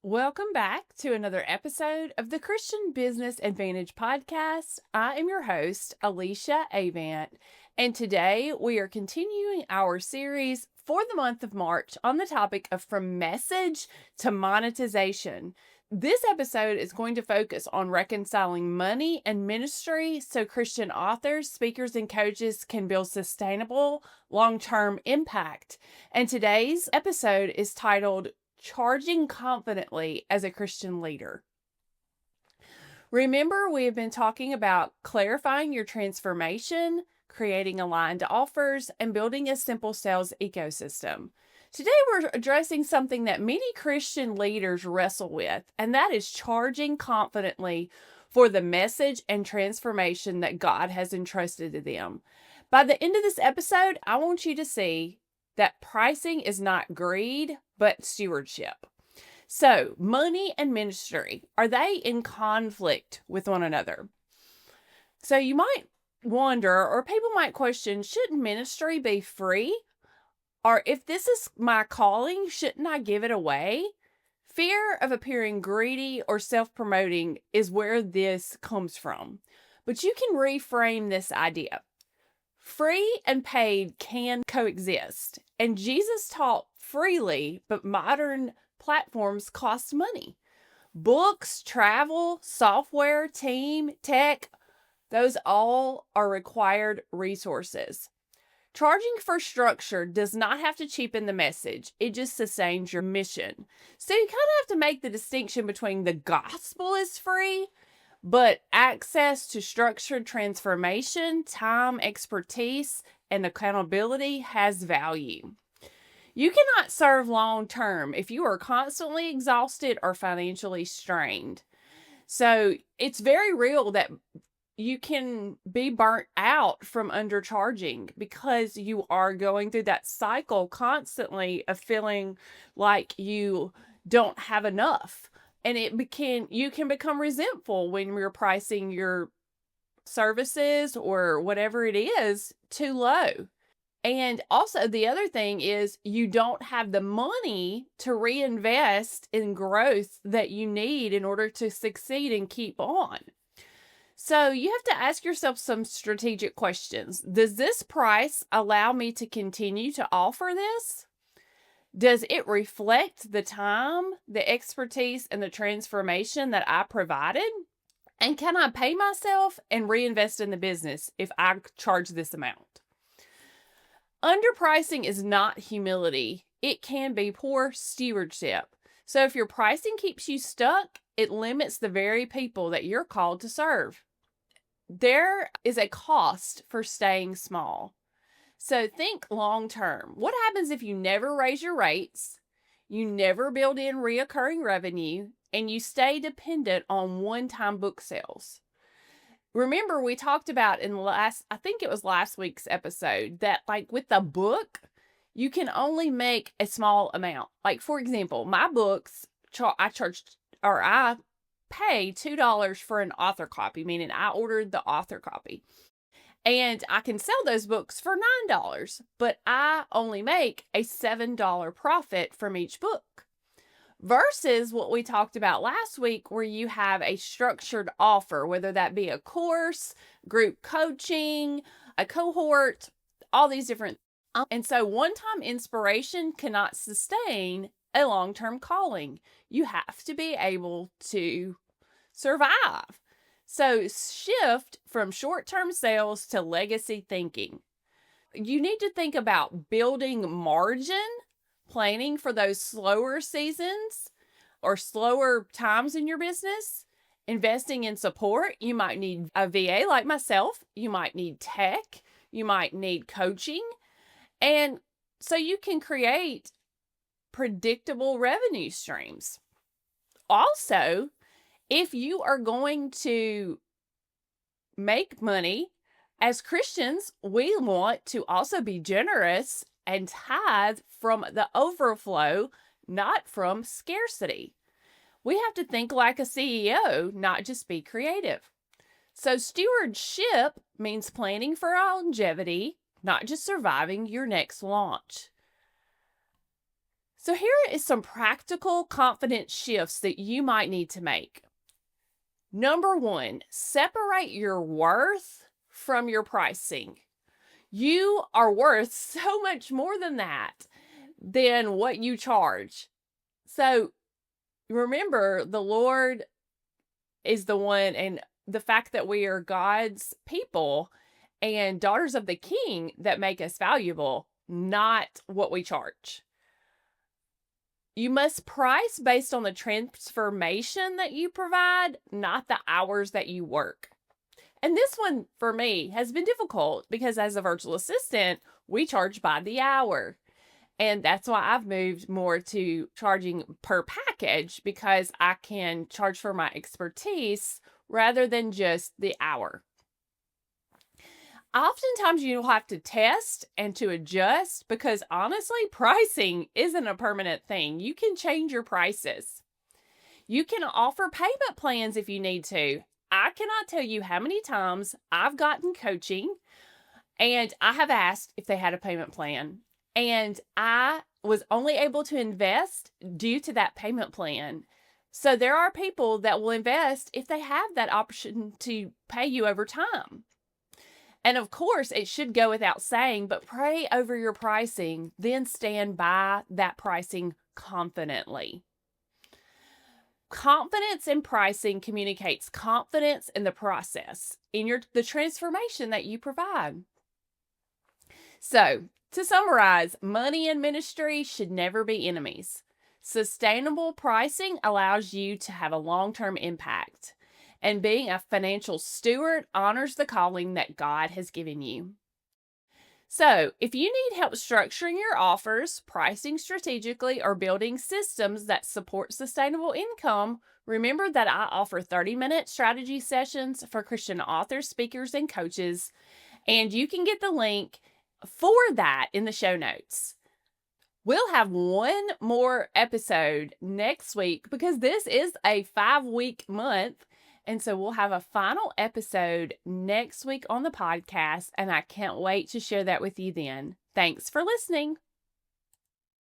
Welcome back to another episode of the Christian Business Advantage podcast. I am your host, Alyssa Avant, and today we are continuing our series for the month of March on the topic of from message to monetization. This episode is going to focus on reconciling money and ministry so Christian authors, speakers, and coaches can build sustainable long-term impact. And today's episode is titled Charging Confidently as a Christian Leader. Remember, we have been talking about clarifying your transformation, creating aligned offers, and building a simple sales ecosystem. Today, we're addressing something that many Christian leaders wrestle with, and that is charging confidently for the message and transformation that God has entrusted to them. By the end of this episode, I want you to see that pricing is not greed, but stewardship. So, money and ministry, are they in conflict with one another? So you might wonder, or people might question, shouldn't ministry be free? Or if this is my calling, shouldn't I give it away? Fear of appearing greedy or self-promoting is where this comes from. But you can reframe this idea. Free and paid can coexist, and Jesus taught freely, but modern platforms cost money. Books, travel, software, team, tech, those all are required resources. Charging for structure does not have to cheapen the message. It just sustains your mission. So you kind of have to make the distinction between the gospel is free, but access to structured transformation, time, expertise, and accountability has value. You cannot serve long term if you are constantly exhausted or financially strained. So it's very real that you can be burnt out from undercharging because you are going through that cycle constantly of feeling like you don't have enough. And you can become resentful when you're pricing your services or whatever it is too low. And also the other thing is you don't have the money to reinvest in growth that you need in order to succeed and keep on. So you have to ask yourself some strategic questions. Does this price allow me to continue to offer this? Does it reflect the time, the expertise, and the transformation that I provided? And can I pay myself and reinvest in the business if I charge this amount? Underpricing is not humility. It can be poor stewardship. So if your pricing keeps you stuck, it limits the very people that you're called to serve. There is a cost for staying small. So think long term. What happens if you never raise your rates, you never build in reoccurring revenue, and you stay dependent on one-time book sales? Remember, we talked about I think it was last week's episode, that like with the book, you can only make a small amount. Like, for example, my books, I pay $2 for an author copy, meaning I ordered the author copy. And I can sell those books for $9, but I only make a $7 profit from each book. Versus what we talked about last week, where you have a structured offer, whether that be a course, group coaching, a cohort, all these different. And so one-time inspiration cannot sustain a long-term calling. You have to be able to survive. So shift from short-term sales to legacy thinking. You need to think about building margin, planning for those slower seasons or slower times in your business, investing in support. You might need a VA like myself. You might need tech. You might need coaching. And so you can create predictable revenue streams. Also, if you are going to make money, as Christians, we want to also be generous and tithe from the overflow, not from scarcity. We have to think like a CEO, not just be creative. So stewardship means planning for longevity, not just surviving your next launch. So here is some practical confidence shifts that you might need to make. Number 1, separate your worth from your pricing. You are worth so much more than what you charge. So remember, the Lord is the one, and the fact that we are God's people and daughters of the King that make us valuable, not what we charge. You must price based on the transformation that you provide, not the hours that you work. And this one for me has been difficult because as a virtual assistant, we charge by the hour. And that's why I've moved more to charging per package, because I can charge for my expertise rather than just the hour. Oftentimes you'll have to test and to adjust because honestly, pricing isn't a permanent thing. You can change your prices. You can offer payment plans if you need to. I cannot tell you how many times I've gotten coaching and I have asked if they had a payment plan, and I was only able to invest due to that payment plan. So there are people that will invest if they have that option to pay you over time. And of course, it should go without saying, but pray over your pricing, then stand by that pricing confidently. Confidence in pricing communicates confidence in the process, in the transformation that you provide. So, to summarize, money and ministry should never be enemies. Sustainable pricing allows you to have a long-term impact. And being a financial steward honors the calling that God has given you. So, if you need help structuring your offers, pricing strategically, or building systems that support sustainable income, remember that I offer 30-minute strategy sessions for Christian authors, speakers, and coaches, and you can get the link for that in the show notes. We'll have one more episode next week because this is a 5-week month. And so we'll have a final episode next week on the podcast, and I can't wait to share that with you then. Thanks for listening.